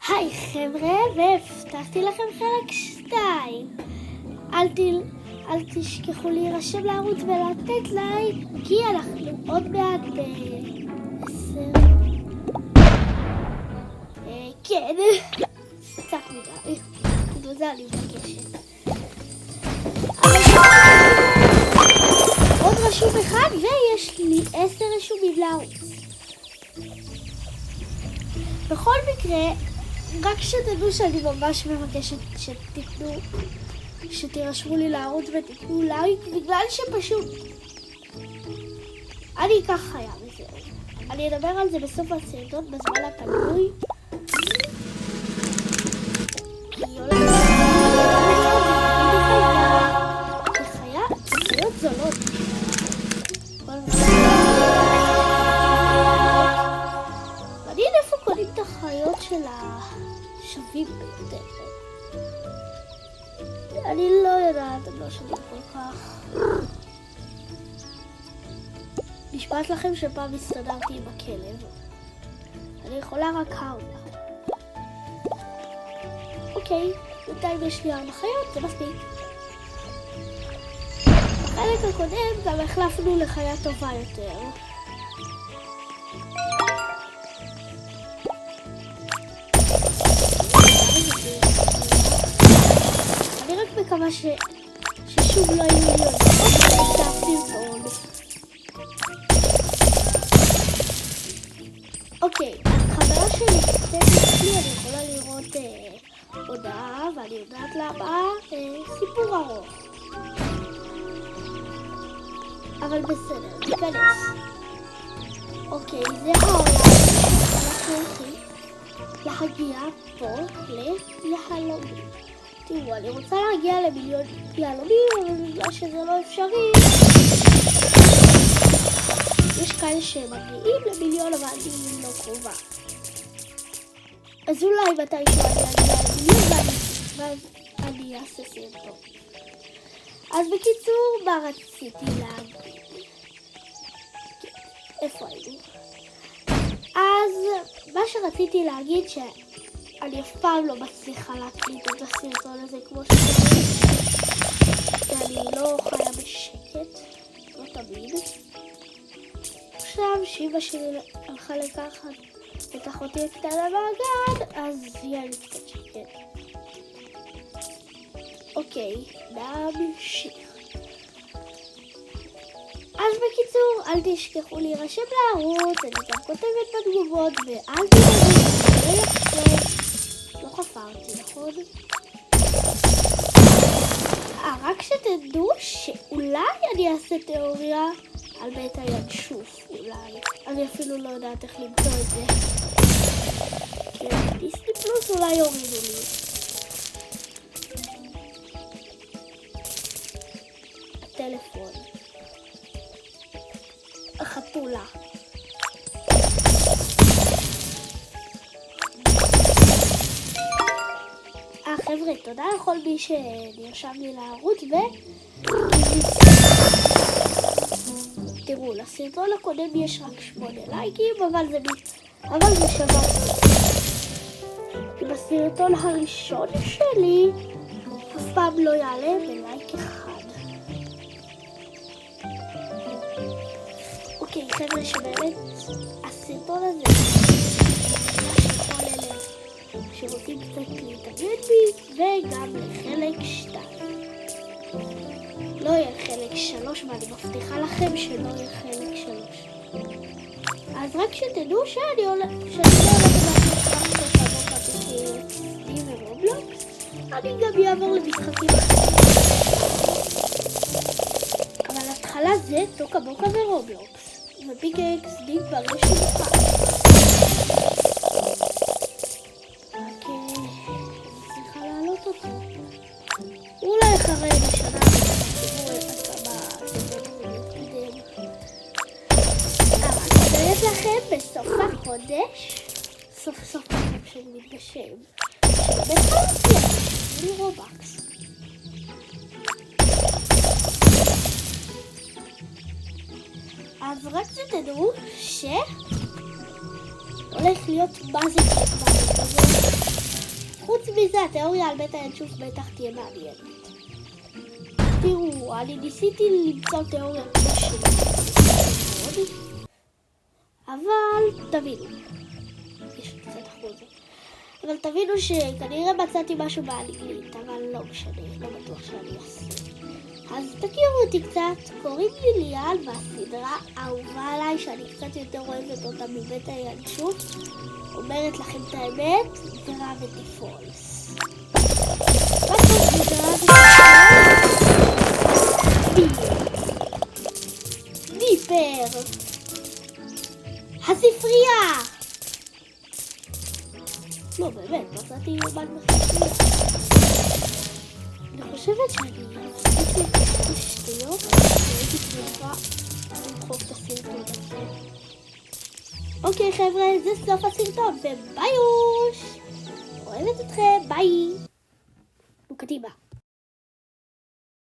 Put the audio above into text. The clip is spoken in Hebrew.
היי חבר'ה, והבטחתי לכם חלק 2. אל תשכחו להירשם לערוץ ולתת לייק, כי אנחנו עוד מעט 10. כן, קצת מדי, בגלל זה אני מבקשת. עוד רשום אחד ויש לי 10 רשומים לערוץ. בכל מקרה, רק שתדעו שאני ממש מבקשת שתירשמו לי לערוץ ותתנו לייק, בגלל שפשוט אני אקח חיה וזהו. אני אדבר על זה בסוף הסרטון בזמן הפנוי. חיות זולות. מעניין איפה קונים את החיות של השווים ביותר. אני לא יודעת, הם לא שווים כל כך. נשמעת לכם שפעם הסתדרתי עם הכלב. אני יכולה רק האונה. אוקיי, בינתיים יש לי 4 חיות, זה מספיק. בחלק הקודם גם החלפנו לחיה טובה יותר. אני רק מקווה ששוב לא יהיו לי עוד סרטון. אוקיי, חברה שלי אני יכולה לראות הודעה, ואני יודעת למה סיפור ארוך. אבל בסדר, ניכנס. אוקיי, זה העולם. אנחנו הולכים להגיע פה ליהלומים. תראו, אני רוצה להגיע למיליון יהלומים, אבל בגלל שזה לא אפשרי. יש כאלה שמגיעים למיליון, אבל אני לא קרובה. אז אולי מתישהו אני אגיע למיליון, ואז אני אעשה סרטון. אז בקיצור, מה רציתי להגיד? איפה היינו? אז מה שרציתי להגיד שאני אף פעם לא מצליחה להקליט את הסרטון הזה כמו שצריך. שאני לא חיה בשקט, לא תמיד. עכשיו שאמא שלי הלכה לקחת את אחותי הקטנה מהגן, אז יהיה לי קצת שקט. אוקיי, נמשיך. אז בקיצור, אל תשכחו להירשם לערוץ, אני גם כותבת בתגובות, ואל תדעו, לא חפרתי, נכון? רק שתדעו שאולי אני אעשה תיאוריה על בית הינשוף, אולי. אני אפילו לא יודעת איך למצוא את זה. כן, דיסני פלוס אולי יורידו לי. הטלפון. החתולה. חבר'ה, תודה לכל מי שנרשם לי לערוץ תראו, לסרטון הקודם יש רק 8 לייקים, אבל זה שווה. כי בסרטון הראשון שלי אף פעם לא יעלה בלייק אחד. אוקיי, חבר'ה, שבאמת הסרטון הזה יכול ללב שרוצים קצת להתעניין בי, וגם לחלק 2. לא יהיה חלק 3, ואני מבטיחה לכם שלא יהיה חלק 3. אז רק שתדעו שאני הולכת משחקים ורובלוקס, אני גם אעבור למשחקים אחרים. אבל התחלה זה טוקה בוקה ורובלוקס, ופיקאקס דיג ברשת אחד. אולי אחרי שנה תראו את אני אתן לכם בסוף החודש, סוף החודש שאני מתגשם, שבחרתי לי רובקס. אז רק שתדעו הולך להיות מה זה כזה. חוץ מזה, התיאוריה על בית הינשוף בטח תהיה מעניינת. תראו, אני ניסיתי למצוא תיאוריה כמו שלי. אבל תבינו. יש קצת אחוז. אבל תבינו שכנראה מצאתי משהו באנגלית, אבל לא משנה, לא בטוח שאני אעשה. אז תכירו אותי קצת, קוראים לי ליאל והסדרה אהובה עליי שאני קצת יותר אוהבת אותה מבית הינשוף. אומרת לכם את האמת, גרביטי פולס. מה זה גרביטי פולס? דיפר! הספרייה! לא, באמת, מצאתי יומן בספרייה. אני חושבת שאני עשיתי שטויות, והייתי צריכה למחוק את הסרטון הזה. אוקיי חבר'ה, זה סוף הסרטון, וביוש! אוהבת אתכם, ביי! וקדימה.